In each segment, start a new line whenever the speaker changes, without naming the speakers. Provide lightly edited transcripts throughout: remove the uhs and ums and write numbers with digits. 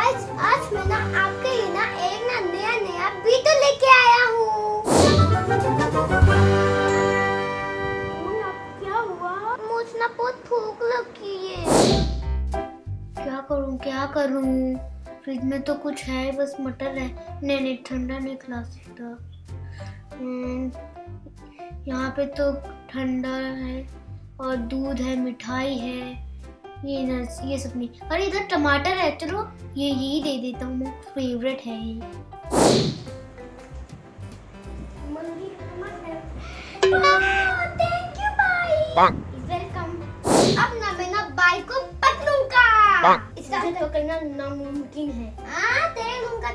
Guys, आज मैं ना आपके लिए ना एक नया वीडियो लेके आया हूँ। क्या हुआ? मुझे ना बहुत भूख लगी है। क्या करूँ? फ्रिज में तो कुछ है, बस मटर है। नहीं, ठंडा नहीं खिला सकता। यहाँ पे तो ठंडा है और दूध है, मिठाई है, ये सब नहीं। अरे इधर टमाटर है, चलो ये दे देता हूँ, मेरा फेवरेट है ये। थैंक यू भाई, वेलकम। अब ना मैं ना बाई को पकड़ूंगा, इसका तो करना नामुमकिन है। हाँ, देख लूंगा।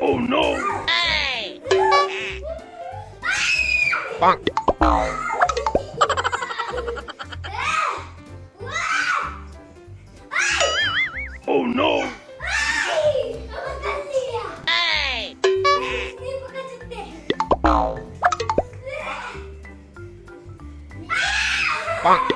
Oh no!
Hey!
Bonk! Oh no!
Hey!
Bonk!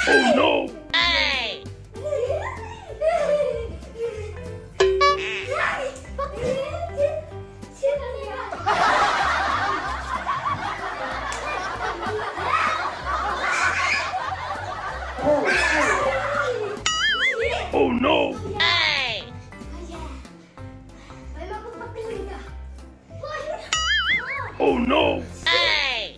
Oh no!
Hey!
Oh no!
Hey!
Oh no!
Hey!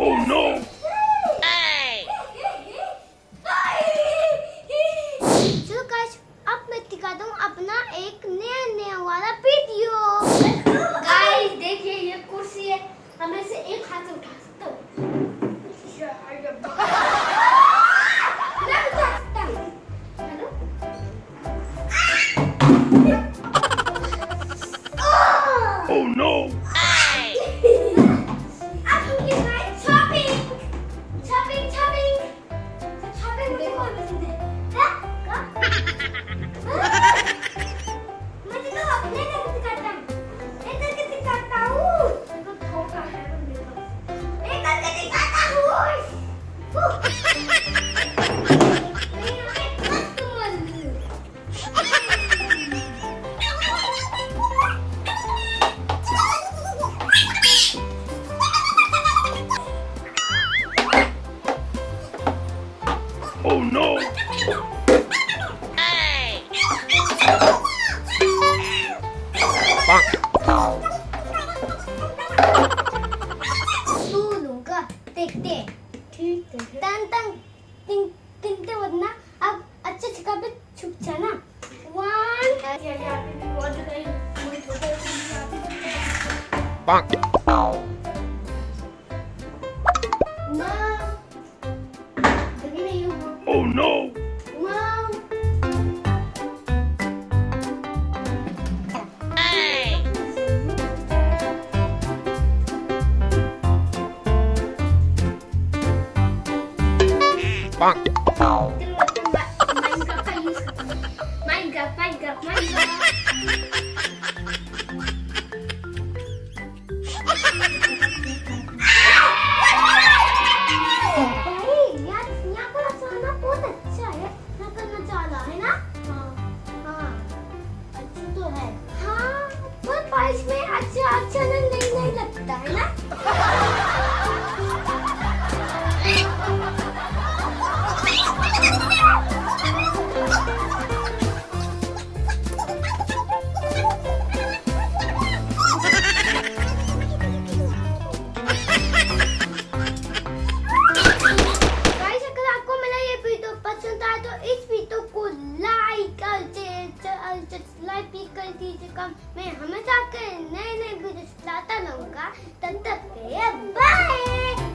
Oh no!
Hey! चलो गाइस, अब मैं दिखाता हूँ अपना एक नया वाला वीडियो। गाइस देखिए, ये कुर्सी है, हम इसे एक हाथ से उठा सकता हूँ। मैं उठा सकता हूँ। हेलो?
Oh no!
Hey! अब हम ये गाइस शॉपिंग मुझे बहुत पसंद है। हाँ? मुझे तो अपने घर से करता हूँ। एक करके दिखाता हूँ। देखो धोखा है मेरे पास। एक करके दिखाता हूँ। मैं यहाँ पे मस्त मस्त।
Oh no!
Hey!
Bonk!
तू लूंगा, देखते हैं। ठीक है। टन तिंगते वरना अब अच्छे जगह पे छुप जाना। 1
Bonk! Oh no! Bonk!
तो इस वीडियो को लाइक कर दीजिएगा। मैं हमेशा नए वीडियो लाता रहूंगा। तब तक के बाय।